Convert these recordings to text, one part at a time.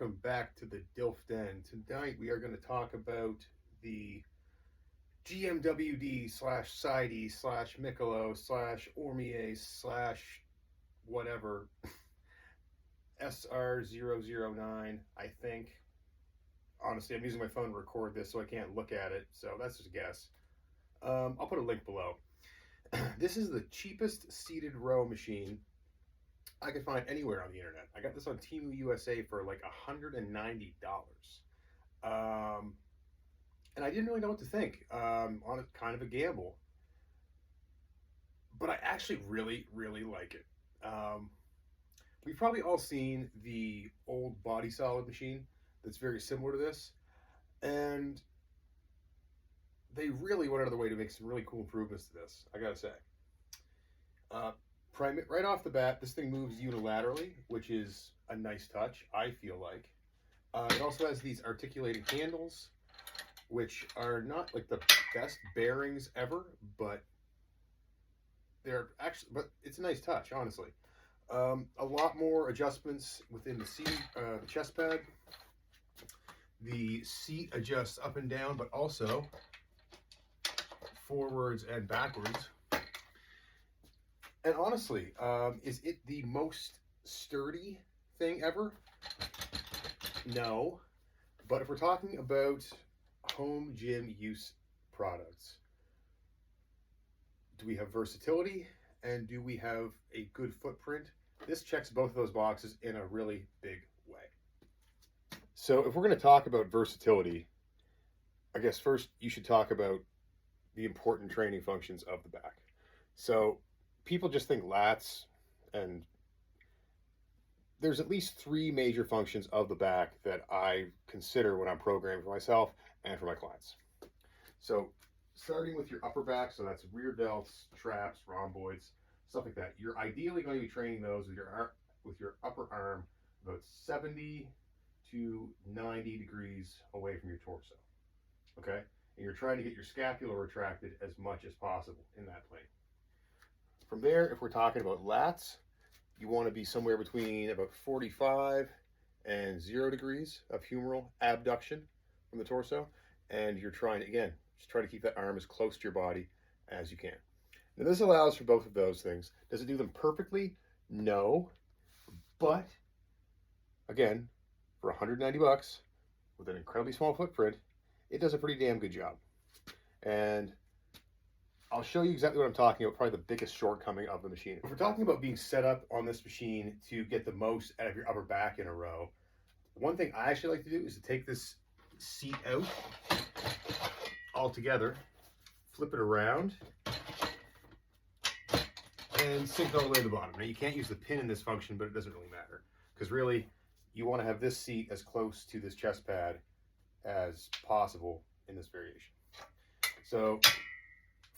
welcome back to the DILF Den. Tonight we are going to talk about the GMWD slash Side slash Michelob slash Ormier slash whatever SR009, I think. Honestly, I'm using my phone to record this so I can't look at it, so that's just a guess. I'll put a link below. This is the cheapest seated row machine I could find anywhere on the internet. I got this on Temu USA for like $190. And I didn't really know what to think. On a kind of a gamble. But I actually really, really like it. We've probably all seen the old Body Solid machine that's very similar to this. And they really went out of the way to make some really cool improvements to this, I gotta say. Right off the bat, this thing moves unilaterally, which is a nice touch, I feel like. It also has these articulating handles, which are not like the best bearings ever, but it's a nice touch, honestly. A lot more adjustments within the seat, the chest pad. The seat adjusts up and down, but also forwards and backwards. And honestly, is it the most sturdy thing ever? No. But if we're talking about home gym use products, do we have versatility and do we have a good footprint? This checks both of those boxes in a really big way. So if we're going to talk about versatility, I guess first you should talk about the important training functions of the back. So people just think lats, and there's at least three major functions of the back that I consider when I'm programming for myself and for my clients. So starting with your upper back, so that's rear delts, traps, rhomboids, stuff like that. You're ideally going to be training those with your upper arm about 70 to 90 degrees away from your torso. Okay? And you're trying to get your scapula retracted as much as possible in that plane. From there, if we're talking about lats, you want to be somewhere between about 45 and 0 degrees of humeral abduction from the torso. And you're trying to, again, just try to keep that arm as close to your body as you can. Now, this allows for both of those things. Does it do them perfectly? No. But, again, for $190 with an incredibly small footprint, it does a pretty damn good job. And I'll show you exactly what I'm talking about, probably the biggest shortcoming of the machine. If we're talking about being set up on this machine to get the most out of your upper back in a row, one thing I actually like to do is to take this seat out altogether, flip it around, and sink it all the way to the bottom. Now you can't use the pin in this function, but it doesn't really matter, because really you want to have this seat as close to this chest pad as possible in this variation. So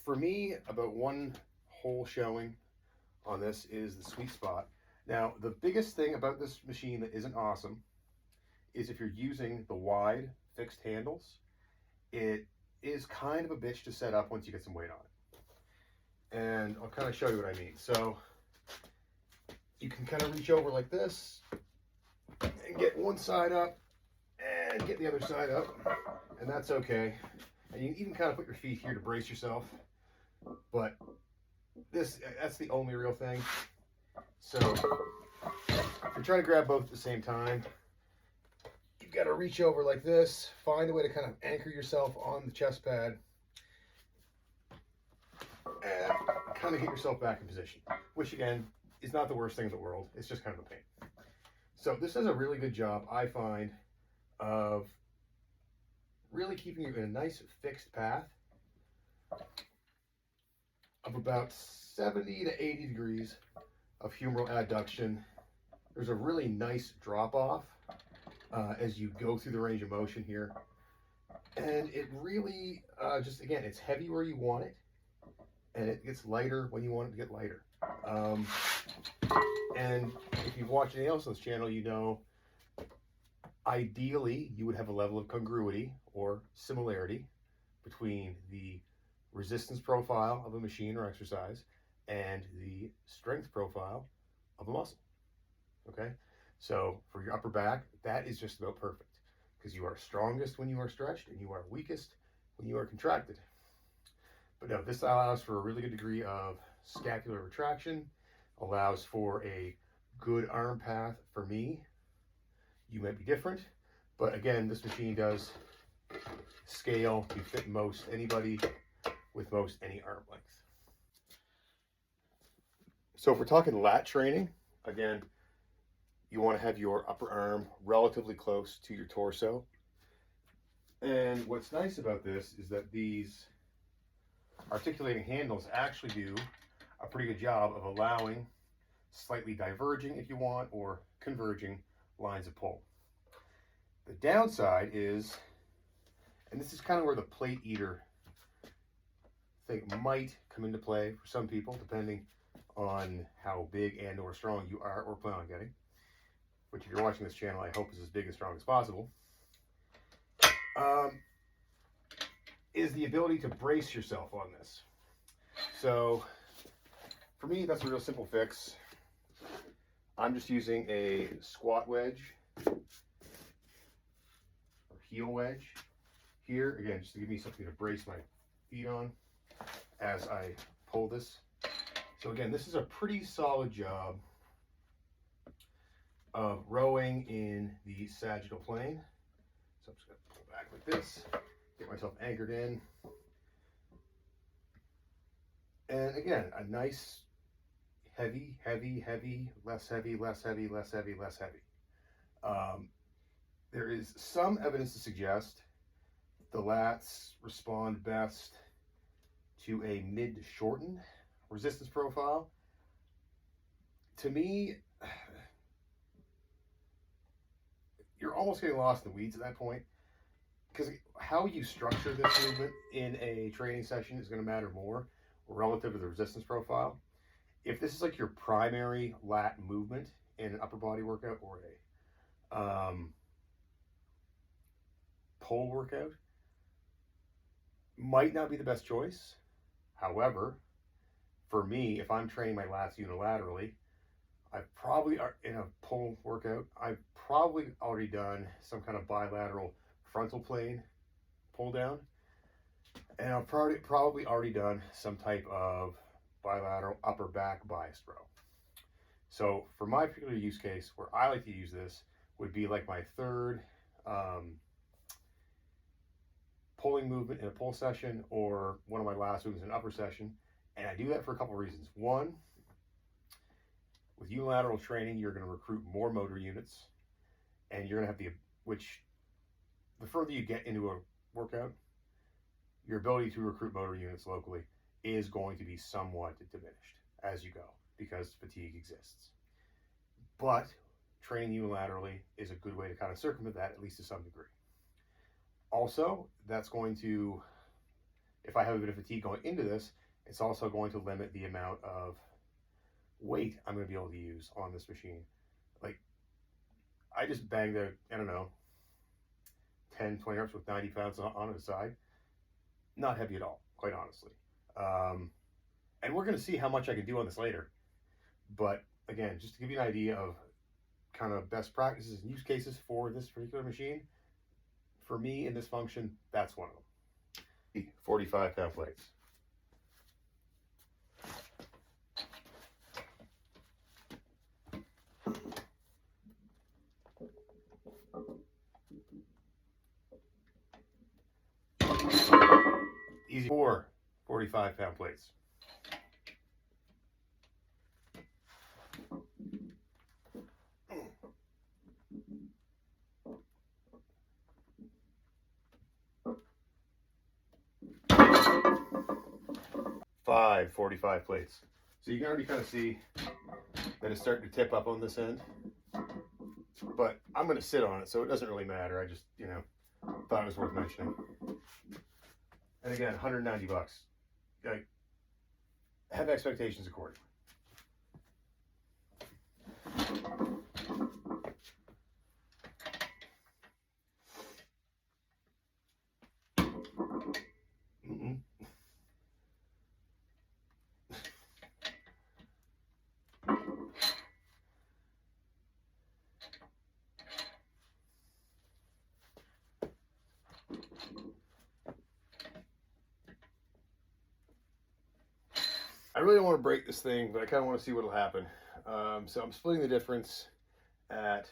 for me, about one whole showing on this is the sweet spot. Now, the biggest thing about this machine that isn't awesome is if you're using the wide fixed handles, it is kind of a bitch to set up once you get some weight on it. And I'll kind of show you what I mean. So you can kind of reach over like this and get one side up and get the other side up, and that's okay. And you can even kind of put your feet here to brace yourself. But that's the only real thing. So if you're trying to grab both at the same time, you've got to reach over like this, find a way to kind of anchor yourself on the chest pad, and kind of get yourself back in position, which again is not the worst thing in the world. It's just kind of a pain. So this does a really good job, I find, of really keeping you in a nice fixed path of about 70 to 80 degrees of humeral adduction. There's a really nice drop off as you go through the range of motion here. And it really, just again, it's heavy where you want it, and it gets lighter when you want it to get lighter. And if you've watched anything else on this channel, you know, ideally you would have a level of congruity or similarity between the resistance profile of a machine or exercise and the strength profile of a muscle. Okay, So for your upper back, that is just about perfect because you are strongest when you are stretched and you are weakest when you are contracted. But no, this allows for a really good degree of scapular retraction, allows for a good arm path for me. You might be different, but again, this machine does scale to fit most anybody with most any arm length. So if we're talking lat training, again, you want to have your upper arm relatively close to your torso. And what's nice about this is that these articulating handles actually do a pretty good job of allowing slightly diverging, if you want, or converging lines of pull. The downside is, and this is kind of where the plate eater thing might come into play for some people, depending on how big and or strong you are or plan on getting, which if you're watching this channel, I hope is as big and strong as possible, is the ability to brace yourself on this. So for me, that's a real simple fix. I'm just using a squat wedge or heel wedge here, again, just to give me something to brace my feet on as I pull this. So again, this is a pretty solid job of rowing in the sagittal plane. So I'm just going to pull back like this, get myself anchored in. And again, a nice heavy, heavy, heavy, less heavy, less heavy, less heavy, less heavy. There is some evidence to suggest the lats respond best to a mid-shortened resistance profile. To me, you're almost getting lost in the weeds at that point, because how you structure this movement in a training session is going to matter more relative to the resistance profile. If this is like your primary lat movement in an upper body workout or a pull workout, might not be the best choice. However, for me, if I'm training my lats unilaterally, I've probably, in a pull workout, I've probably already done some kind of bilateral frontal plane pull down, and I've probably already done some type of bilateral upper back biased row. So for my particular use case, where I like to use this would be like my third pulling movement in a pull session, or one of my last movements in an upper session. And I do that for a couple of reasons. One, with unilateral training, you're going to recruit more motor units, and you're going to have the further you get into a workout, your ability to recruit motor units locally is going to be somewhat diminished as you go, because fatigue exists. But training unilaterally is a good way to kind of circumvent that, at least to some degree. Also, that's going to, if I have a bit of fatigue going into this, it's also going to limit the amount of weight I'm going to be able to use on this machine. Like, I just banged out, I don't know, 10, 20 reps with 90 pounds on the side. Not heavy at all, quite honestly. And we're going to see how much I can do on this later. But again, just to give you an idea of kind of best practices and use cases for this particular machine, for me in this function, that's one of them. 45-pound plates. Easy 4 45-pound plates. Five 45 plates. So you can already kind of see that it's starting to tip up on this end, but I'm going to sit on it, so it doesn't really matter. I just, thought it was worth mentioning. And again, 190 bucks. Like, have expectations accordingly. really don't want to break this thing, but I kind of want to see what'll happen. So I'm splitting the difference at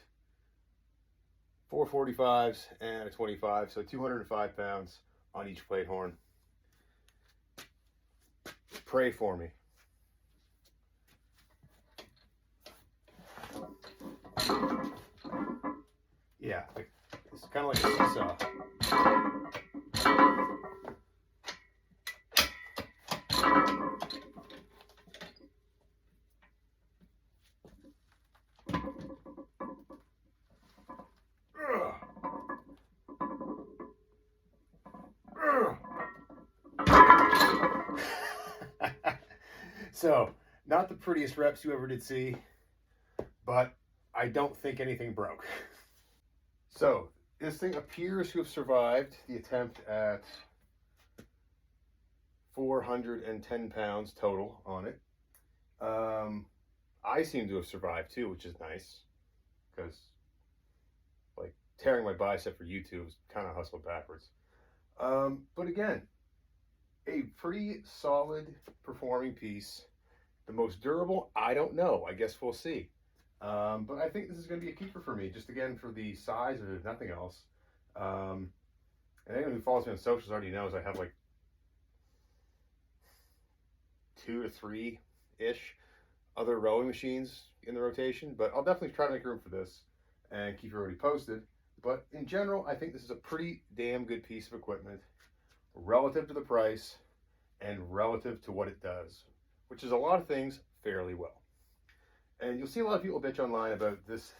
445s and a 25, so 205 pounds on each plate horn. Pray for me. Yeah, it's kind of like a seesaw. So, not the prettiest reps you ever did see, but I don't think anything broke. So, this thing appears to have survived the attempt at 410 pounds total on it. I seem to have survived too, which is nice, because like tearing my bicep for YouTube is kind of hustled backwards. But again, a pretty solid performing piece. The most durable, I don't know. I guess we'll see. But I think this is going to be a keeper for me, just again for the size of it, if nothing else. And anyone who follows me on socials already knows I have like 2 to 3-ish other rowing machines in the rotation, but I'll definitely try to make room for this and keep everybody posted. But in general, I think this is a pretty damn good piece of equipment relative to the price and relative to what it does, which is a lot of things fairly well. And you'll see a lot of people bitch online about this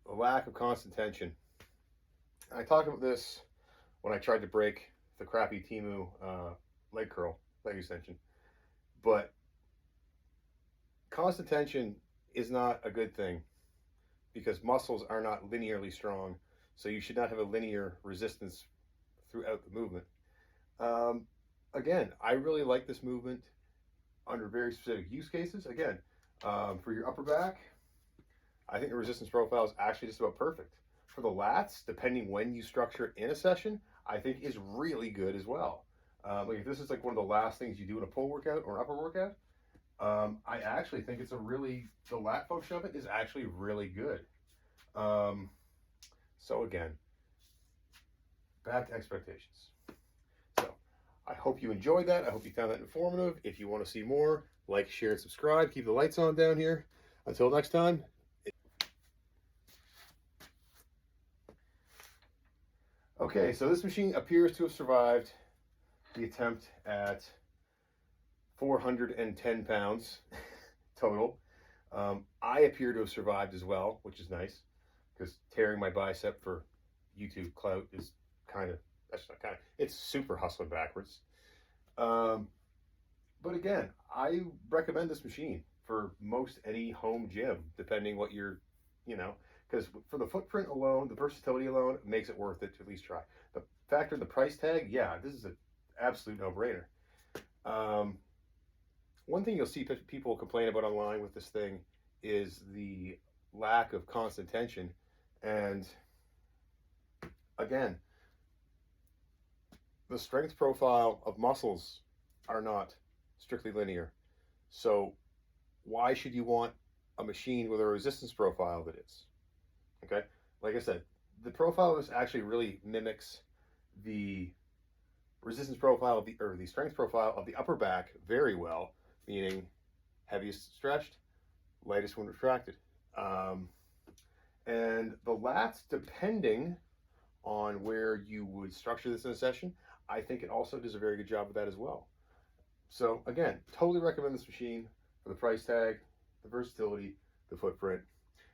lack of constant tension. I talked about this when I tried to break the crappy Temu leg extension. But constant tension is not a good thing because muscles are not linearly strong, so you should not have a linear resistance throughout the movement. Again, I really like this movement under very specific use cases. Again, for your upper back, I think the resistance profile is actually just about perfect. For the lats, depending when you structure it in a session, I think is really good as well. Like if this is like one of the last things you do in a pull workout or an upper workout, I actually think it's the lat function of it is actually really good. So again, back to expectations. So I hope you enjoyed that. I hope you found that informative. If you want to see more, like, share, and subscribe. Keep the lights on down here. Until next time. Okay, so this machine appears to have survived the attempt at 410 pounds total. I appear to have survived as well, which is nice, because tearing my bicep for YouTube clout is it's super hustling backwards. But again, I recommend this machine for most any home gym, depending what you're, because for the footprint alone, the versatility alone makes it worth it to at least try. The factor of the price tag, yeah, this is an absolute no-brainer. One thing you'll see people complain about online with this thing is the lack of constant tension. And again, the strength profile of muscles are not strictly linear. So why should you want a machine with a resistance profile that is? Okay, like I said, the profile of this actually really mimics the resistance profile or the strength profile of the upper back very well, meaning heaviest stretched, lightest when retracted. And the lats, depending on where you would structure this in a session, I think it also does a very good job of that as well. So again, totally recommend this machine for the price tag, the versatility, the footprint.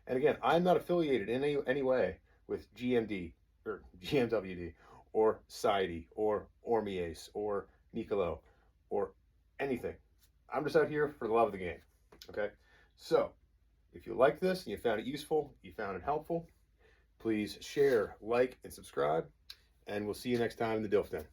And again, I'm not affiliated in any way with GMD or GMWD or Saidi or Ormiace or Nicolo or anything. I'm just out here for the love of the game. Okay, so if you like this and you found it useful, you found it helpful, please share, like, and subscribe, and we'll see you next time in the DILF Den.